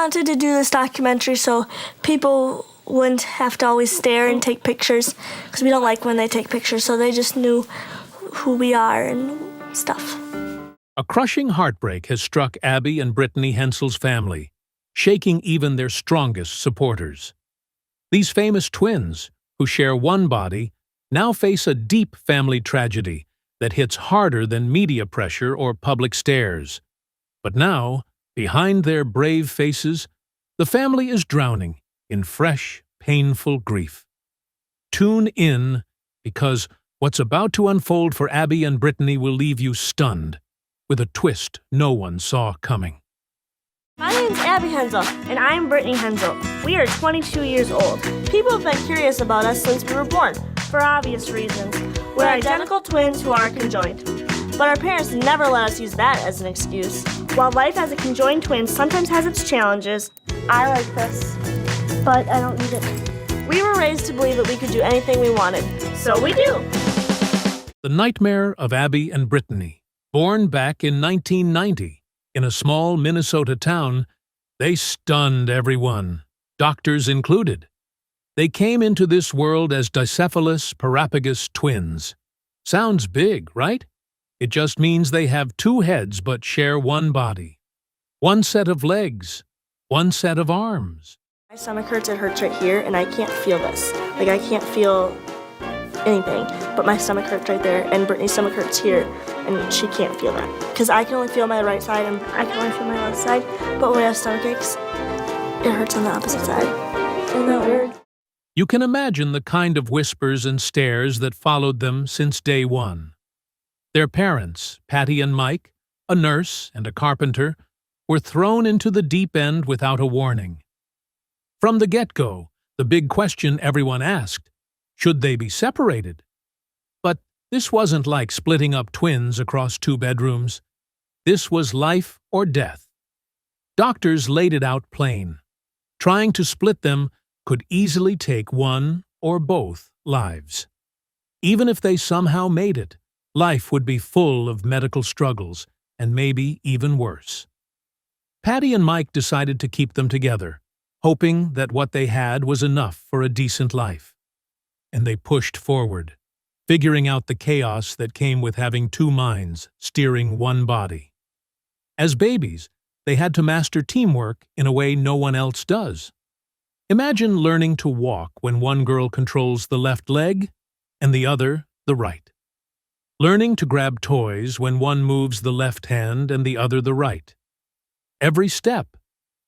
wanted to do this documentary so people wouldn't have to always stare and take pictures, because we don't like when they take pictures, so they just knew who we are and stuff. A crushing heartbreak has struck Abby and Brittany Hensel's family, shaking even their strongest supporters. These famous twins, who share one body, now face a deep family tragedy that hits harder than media pressure or public stares. But now, behind their brave faces, the family is drowning in fresh, painful grief. Tune in, because what's about to unfold for Abby and Brittany will leave you stunned, with a twist no one saw coming. My name's Abby Hensel, and I'm Brittany Hensel. We are 22 years old. People have been curious about us since we were born, for obvious reasons. We're identical twins who are conjoined. But our parents never let us use that as an excuse. While life as a conjoined twin sometimes has its challenges, I like this, but I don't need it. We were raised to believe that we could do anything we wanted, so we do. The nightmare of Abby and Brittany. Born back in 1990, in a small Minnesota town, they stunned everyone, doctors included. They came into this world as dicephalous parapagus twins. Sounds big, right? It just means they have two heads but share one body. One set of legs, one set of arms. My stomach hurts, it hurts right here, and I can't feel this. Like, I can't feel anything, but my stomach hurts right there, and Brittany's stomach hurts here, and she can't feel that. Because I can only feel my right side, and I can only feel my left side, but when I have stomach aches, it hurts on the opposite side. Isn't that weird? You can imagine the kind of whispers and stares that followed them since day one. Their parents, Patty and Mike, a nurse and a carpenter, were thrown into the deep end without a warning. From the get-go, the big question everyone asked, should they be separated? But this wasn't like splitting up twins across 2 bedrooms. This was life or death. Doctors laid it out plain. Trying to split them could easily take one or both lives. Even if they somehow made it, life would be full of medical struggles, and maybe even worse. Patty and Mike decided to keep them together, hoping that what they had was enough for a decent life. And they pushed forward, figuring out the chaos that came with having 2 minds steering one body. As babies, they had to master teamwork in a way no one else does. Imagine learning to walk when one girl controls the left leg and the other the right. Learning to grab toys when one moves the left hand and the other the right. Every step,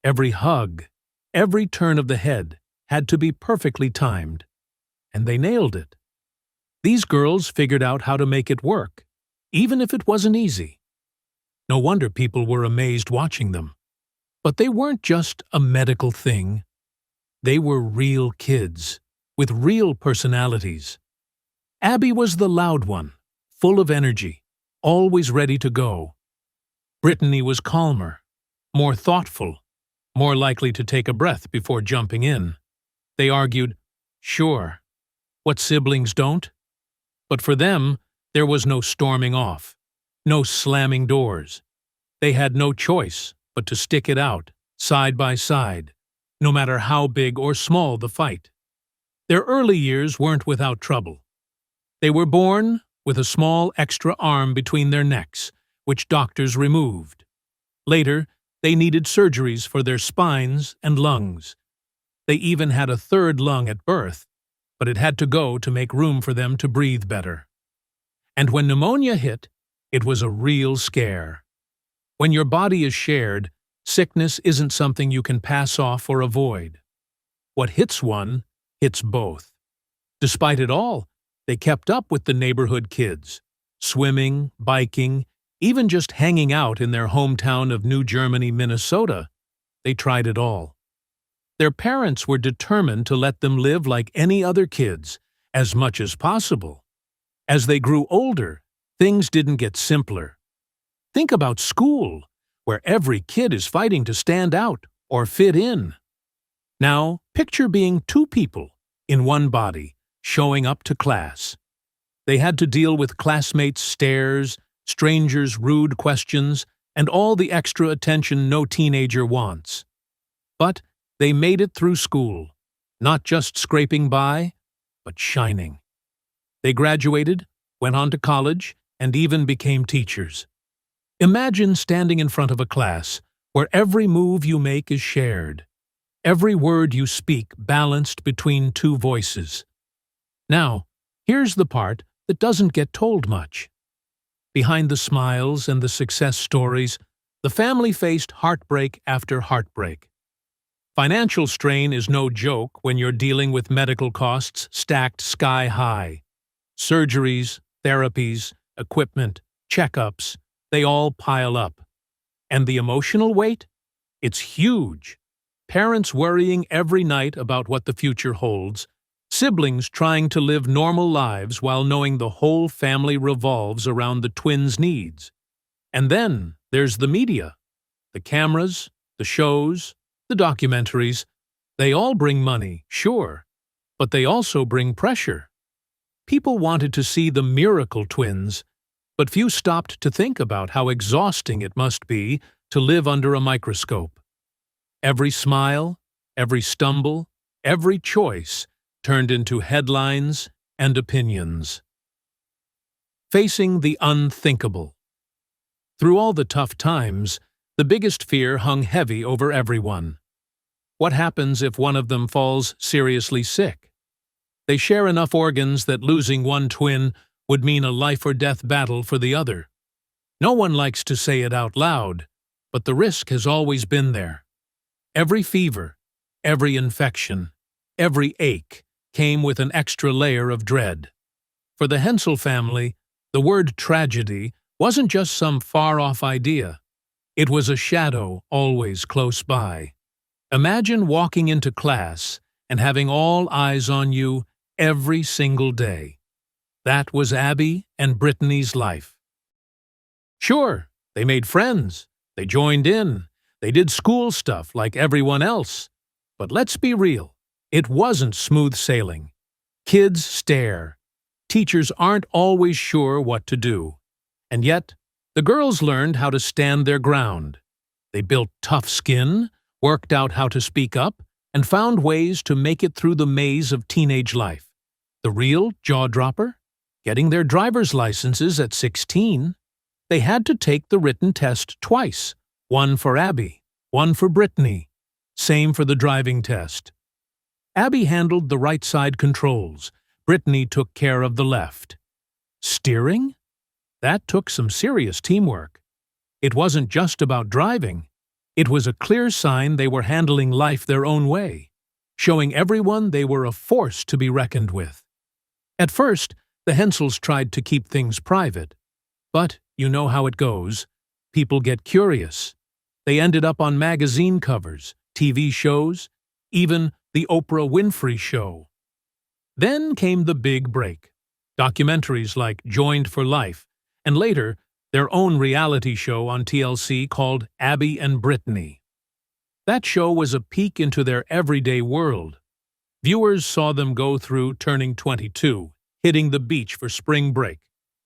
every hug, every turn of the head had to be perfectly timed, and they nailed it. These girls figured out how to make it work, even if it wasn't easy. No wonder people were amazed watching them. But they weren't just a medical thing. They were real kids, with real personalities. Abby was the loud one, full of energy, always ready to go. Brittany was calmer, more thoughtful, more likely to take a breath before jumping in. They argued, sure, what siblings don't? But for them, there was no storming off, no slamming doors. They had no choice but to stick it out, side by side, no matter how big or small the fight. Their early years weren't without trouble. They were born with a small extra arm between their necks, which doctors removed. Later, they needed surgeries for their spines and lungs. They even had a 3rd lung at birth, but it had to go to make room for them to breathe better. And when pneumonia hit, it was a real scare. When your body is shared, sickness isn't something you can pass off or avoid. What hits one, hits both. Despite it all, they kept up with the neighborhood kids, swimming, biking, even just hanging out in their hometown of New Germany, Minnesota. They tried it all. Their parents were determined to let them live like any other kids, as much as possible. As they grew older, things didn't get simpler. Think about school, where every kid is fighting to stand out or fit in. Now, picture being 2 people in one body, showing up to class. They had to deal with classmates' stares, strangers' rude questions, and all the extra attention no teenager wants. But they made it through school, not just scraping by, but shining. They graduated, went on to college, and even became teachers. Imagine standing in front of a class where every move you make is shared, every word you speak balanced between two voices. Now, here's the part that doesn't get told much. Behind the smiles and the success stories, the family faced heartbreak after heartbreak. Financial strain is no joke when you're dealing with medical costs stacked sky high. Surgeries, therapies, equipment, checkups, they all pile up. And the emotional weight? It's huge. Parents worrying every night about what the future holds, siblings trying to live normal lives while knowing the whole family revolves around the twins' needs. And then there's the media. The cameras, the shows, the documentaries. They all bring money, sure, but they also bring pressure. People wanted to see the miracle twins, but few stopped to think about how exhausting it must be to live under a microscope. Every smile, every stumble, every choice turned into headlines and opinions. Facing the unthinkable. Through all the tough times, the biggest fear hung heavy over everyone. What happens if one of them falls seriously sick? They share enough organs that losing one twin would mean a life-or-death battle for the other. No one likes to say it out loud, but the risk has always been there. Every fever, every infection, every ache came with an extra layer of dread. For the Hensel family, the word tragedy wasn't just some far-off idea. It was a shadow always close by. Imagine walking into class and having all eyes on you every single day. That was Abby and Brittany's life. Sure, they made friends, they joined in, they did school stuff like everyone else. But let's be real, it wasn't smooth sailing. Kids stare. Teachers aren't always sure what to do. And yet, the girls learned how to stand their ground. They built tough skin, worked out how to speak up, and found ways to make it through the maze of teenage life. The real jaw-dropper? Getting their driver's licenses at 16. They had to take the written test twice, one for Abby, one for Brittany. Same for the driving test. Abby handled the right side controls. Brittany took care of the left. Steering? That took some serious teamwork. It wasn't just about driving. It was a clear sign they were handling life their own way, showing everyone they were a force to be reckoned with. At first, the Hensels tried to keep things private. But you know how it goes. People get curious. They ended up on magazine covers, TV shows, even the Oprah Winfrey Show. Then came the big break. Documentaries like Joined for Life, and later, their own reality show on TLC called Abby and Brittany. That show was a peek into their everyday world. Viewers saw them go through turning 22, hitting the beach for spring break,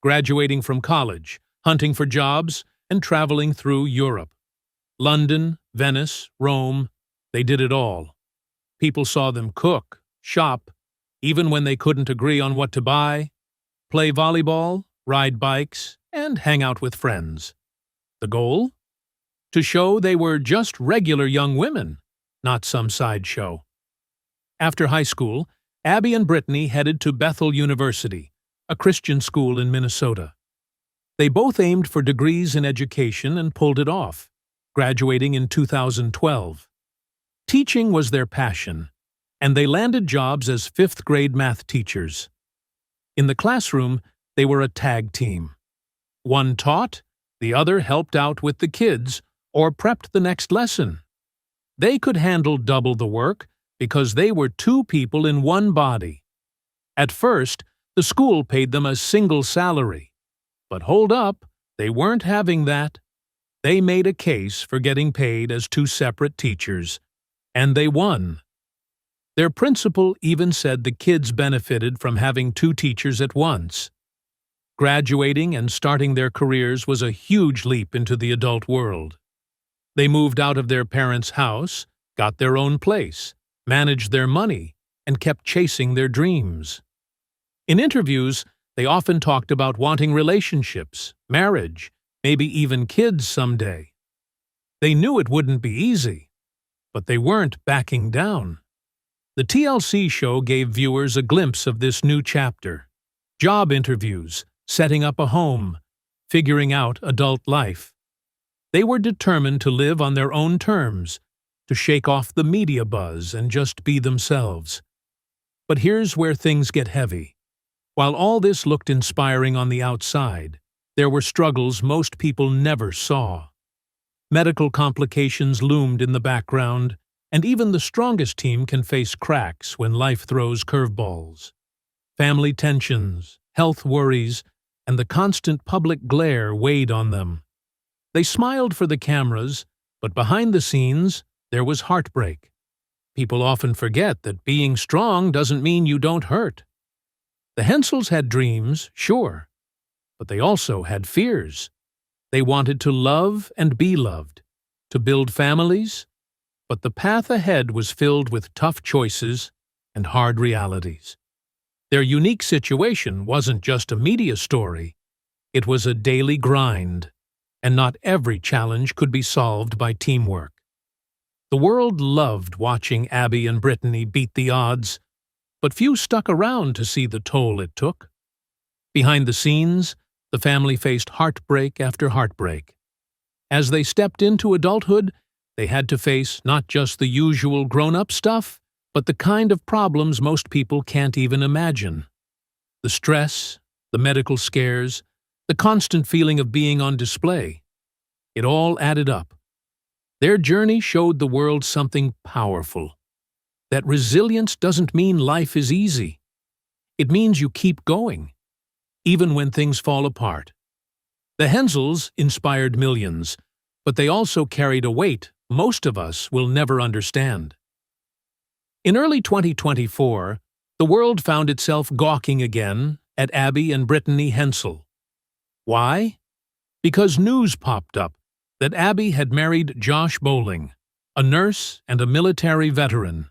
graduating from college, hunting for jobs, and traveling through Europe. London, Venice, Rome, they did it all. People saw them cook, shop, even when they couldn't agree on what to buy, play volleyball, ride bikes, and hang out with friends. The goal? To show they were just regular young women, not some sideshow. After high school, Abby and Brittany headed to Bethel University, a Christian school in Minnesota. They both aimed for degrees in education and pulled it off, graduating in 2012. Teaching was their passion, and they landed jobs as fifth-grade math teachers. In the classroom, they were a tag team. One taught, the other helped out with the kids or prepped the next lesson. They could handle double the work because they were two people in one body. At first, the school paid them a single salary. But hold up, they weren't having that. They made a case for getting paid as two separate teachers, and they won. Their principal even said the kids benefited from having two teachers at once. Graduating and starting their careers was a huge leap into the adult world. They moved out of their parents' house, got their own place, managed their money, and kept chasing their dreams. In interviews, they often talked about wanting relationships, marriage, maybe even kids someday. They knew it wouldn't be easy, but they weren't backing down. The TLC show gave viewers a glimpse of this new chapter: job interviews, setting up a home, figuring out adult life. They were determined to live on their own terms, to shake off the media buzz and just be themselves. But here's where things get heavy. While all this looked inspiring on the outside, there were struggles most people never saw. Medical complications loomed in the background, and even the strongest team can face cracks when life throws curveballs. Family tensions, health worries, and the constant public glare weighed on them. They smiled for the cameras, but behind the scenes, there was heartbreak. People often forget that being strong doesn't mean you don't hurt. The Hensels had dreams, sure, but they also had fears. They wanted to love and be loved, to build families, but the path ahead was filled with tough choices and hard realities. Their unique situation wasn't just a media story, it was a daily grind, and not every challenge could be solved by teamwork. The world loved watching Abby and Brittany beat the odds, but few stuck around to see the toll it took. Behind the scenes, the family faced heartbreak after heartbreak. As they stepped into adulthood, they had to face not just the usual grown-up stuff, but the kind of problems most people can't even imagine. The stress, the medical scares, the constant feeling of being on display. It all added up. Their journey showed the world something powerful. That resilience doesn't mean life is easy. It means you keep going, even when things fall apart. The Hensels inspired millions, but they also carried a weight most of us will never understand. In early 2024, the world found itself gawking again at Abby and Brittany Hensel. Why? Because news popped up that Abby had married Josh Bowling, a nurse and a military veteran.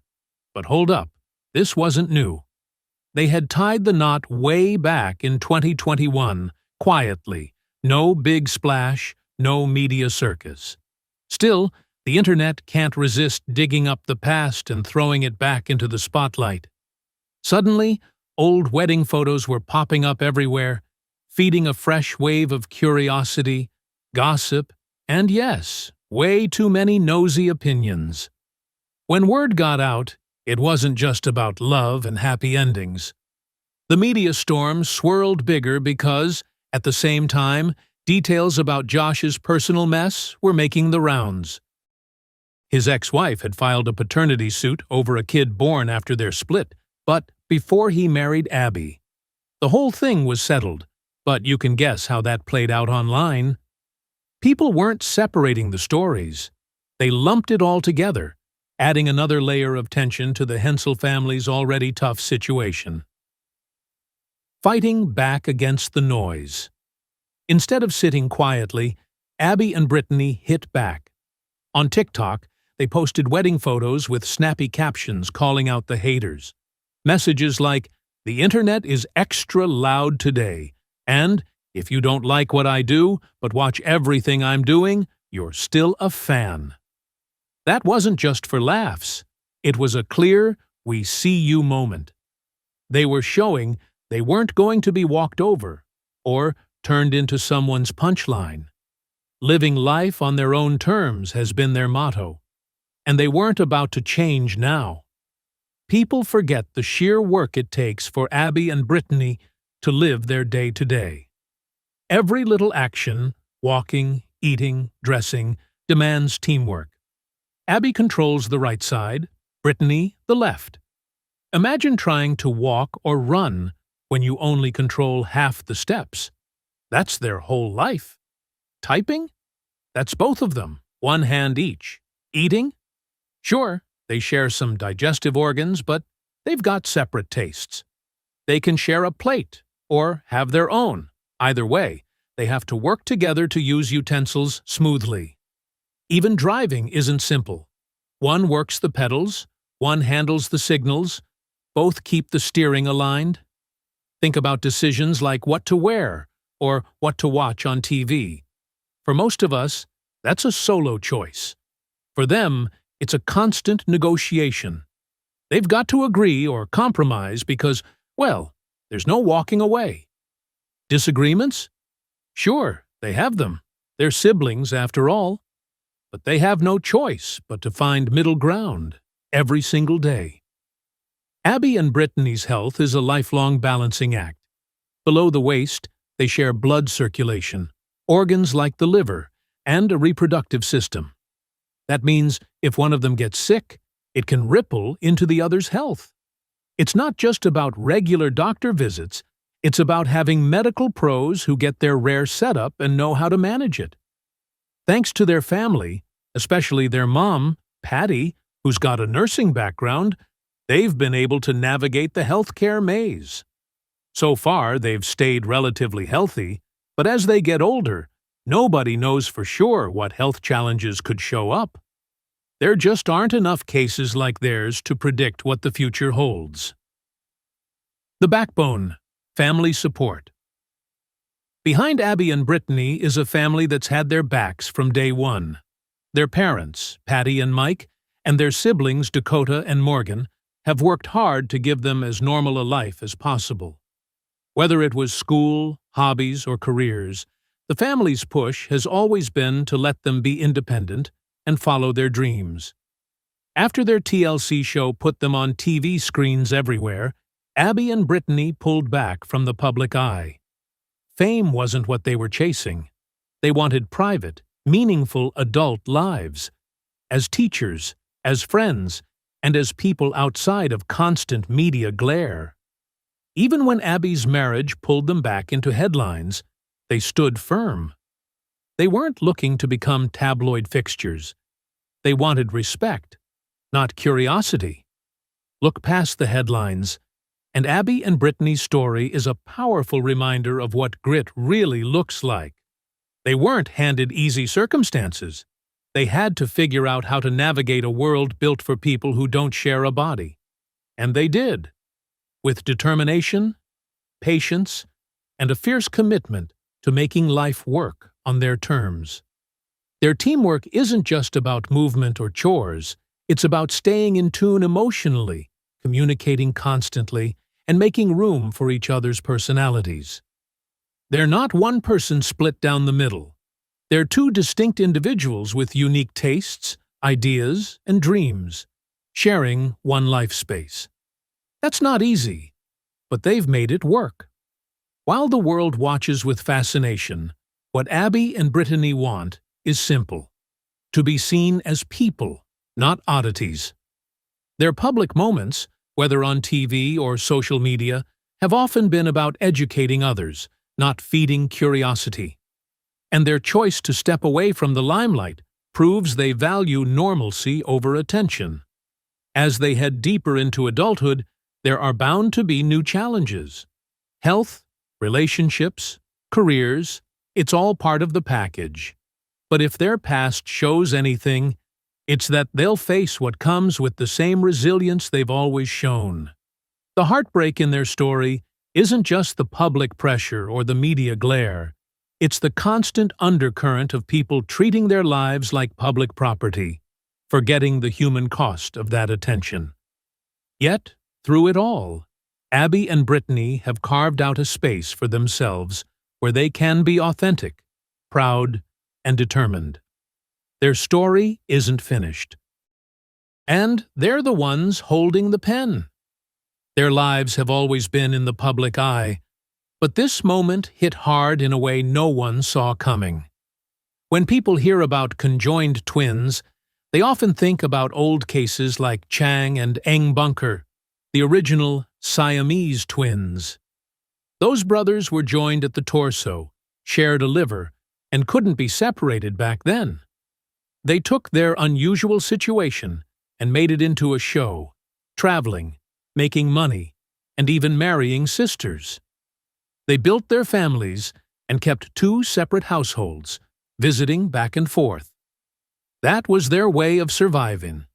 But hold up, this wasn't new. They had tied the knot way back in 2021, quietly. No big splash, no media circus. Still, the internet can't resist digging up the past and throwing it back into the spotlight. Suddenly, old wedding photos were popping up everywhere, feeding a fresh wave of curiosity, gossip, and yes, way too many nosy opinions. When word got out, it wasn't just about love and happy endings. The media storm swirled bigger because, at the same time, details about Josh's personal mess were making the rounds. His ex-wife had filed a paternity suit over a kid born after their split, but before he married Abby. The whole thing was settled, but you can guess how that played out online. People weren't separating the stories. They lumped it all together, adding another layer of tension to the Hensel family's already tough situation. Fighting back against the noise. Instead of sitting quietly, Abby and Brittany hit back. On TikTok, they posted wedding photos with snappy captions calling out the haters. Messages like, "The internet is extra loud today," and "If you don't like what I do, but watch everything I'm doing, you're still a fan." That wasn't just for laughs. It was a clear, "we see you" moment. They were showing they weren't going to be walked over or turned into someone's punchline. Living life on their own terms has been their motto, and they weren't about to change now. People forget the sheer work it takes for Abby and Brittany to live their day-to-day. Every little action, walking, eating, dressing, demands teamwork. Abby controls the right side, Brittany the left. Imagine trying to walk or run when you only control half the steps. That's their whole life. Typing? That's both of them, one hand each. Eating? Sure, they share some digestive organs, but they've got separate tastes. They can share a plate or have their own. Either way, they have to work together to use utensils smoothly. Even driving isn't simple. One works the pedals, one handles the signals, both keep the steering aligned. Think about decisions like what to wear or what to watch on TV. For most of us, that's a solo choice. For them, it's a constant negotiation. They've got to agree or compromise because, well, there's no walking away. Disagreements? Sure, they have them. They're siblings, after all. But they have no choice but to find middle ground every single day. Abby and Brittany's health is a lifelong balancing act. Below the waist, they share blood circulation, organs like the liver, and a reproductive system. That means if one of them gets sick, it can ripple into the other's health. It's not just about regular doctor visits, it's about having medical pros who get their rare setup and know how to manage it. Thanks to their family, especially their mom, Patty, who's got a nursing background, they've been able to navigate the healthcare maze. So far, they've stayed relatively healthy, but as they get older, nobody knows for sure what health challenges could show up. There just aren't enough cases like theirs to predict what the future holds. The backbone, family support. Behind Abby and Brittany is a family that's had their backs from day one. Their parents, Patty and Mike, and their siblings, Dakota and Morgan, have worked hard to give them as normal a life as possible. Whether it was school, hobbies, or careers, the family's push has always been to let them be independent and follow their dreams. After their TLC show put them on TV screens everywhere, Abby and Brittany pulled back from the public eye. Fame wasn't what they were chasing. They wanted private, meaningful adult lives. As teachers, as friends, and as people outside of constant media glare. Even when Abby's marriage pulled them back into headlines, they stood firm. They weren't looking to become tabloid fixtures. They wanted respect, not curiosity. Look past the headlines, and Abby and Brittany's story is a powerful reminder of what grit really looks like. They weren't handed easy circumstances. They had to figure out how to navigate a world built for people who don't share a body. And they did, with determination, patience, and a fierce commitment to making life work on their terms. Their teamwork isn't just about movement or chores, it's about staying in tune emotionally, communicating constantly, and making room for each other's personalities. They're not one person split down the middle. They're two distinct individuals with unique tastes, ideas, and dreams, sharing one life space. That's not easy, but they've made it work. While the world watches with fascination, what Abby and Brittany want is simple: to be seen as people, not oddities. Their public moments, whether on TV or social media, have often been about educating others, not feeding curiosity. And their choice to step away from the limelight proves they value normalcy over attention. As they head deeper into adulthood, there are bound to be new challenges. Health, relationships, careers, it's all part of the package. But if their past shows anything, it's that they'll face what comes with the same resilience they've always shown. The heartbreak in their story isn't just the public pressure or the media glare. It's the constant undercurrent of people treating their lives like public property, forgetting the human cost of that attention. Yet, through it all, Abby and Brittany have carved out a space for themselves where they can be authentic, proud, and determined. Their story isn't finished. And they're the ones holding the pen. Their lives have always been in the public eye, but this moment hit hard in a way no one saw coming. When people hear about conjoined twins, they often think about old cases like Chang and Eng Bunker, the original Siamese twins. Those brothers were joined at the torso, shared a liver, and couldn't be separated back then. They took their unusual situation and made it into a show, traveling, making money, and even marrying sisters. They built their families and kept two separate households, visiting back and forth. That was their way of surviving,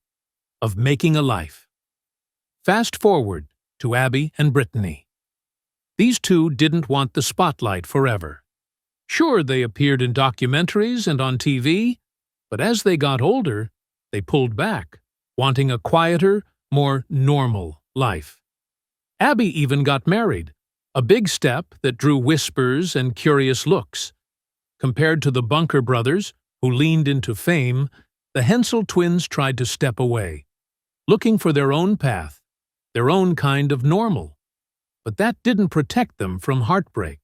of making a life. Fast forward to Abby and Brittany. These two didn't want the spotlight forever. Sure, they appeared in documentaries and on TV, but as they got older, they pulled back, wanting a quieter, more normal life. Abby even got married, a big step that drew whispers and curious looks. Compared to the Bunker brothers, who leaned into fame, the Hensel twins tried to step away, looking for their own path, their own kind of normal. But that didn't protect them from heartbreak.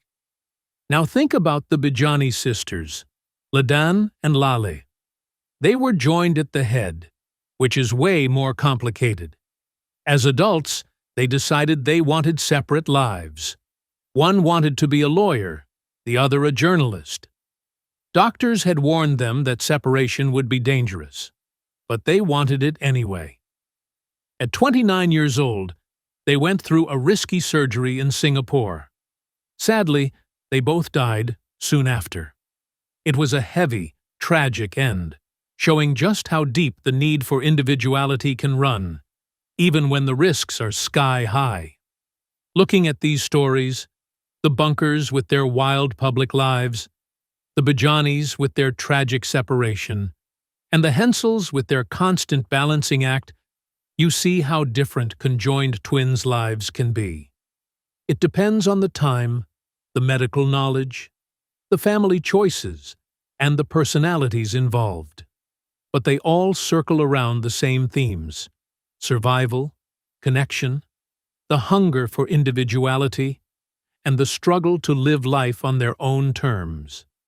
Now think about the Bijani sisters, Ladan and Lale. They were joined at the head, which is way more complicated. As adults, they decided they wanted separate lives. One wanted to be a lawyer, the other a journalist. Doctors had warned them that separation would be dangerous, but they wanted it anyway. At 29 years old, they went through a risky surgery in Singapore. Sadly, they both died soon after. It was a heavy, tragic end, showing just how deep the need for individuality can run, even when the risks are sky high. Looking at these stories, the Bunkers with their wild public lives, the Bijanis with their tragic separation, and the Hensels with their constant balancing act, you see how different conjoined twins' lives can be. It depends on the time, the medical knowledge, the family choices, and the personalities involved. But they all circle around the same themes: survival, connection, the hunger for individuality, and the struggle to live life on their own terms.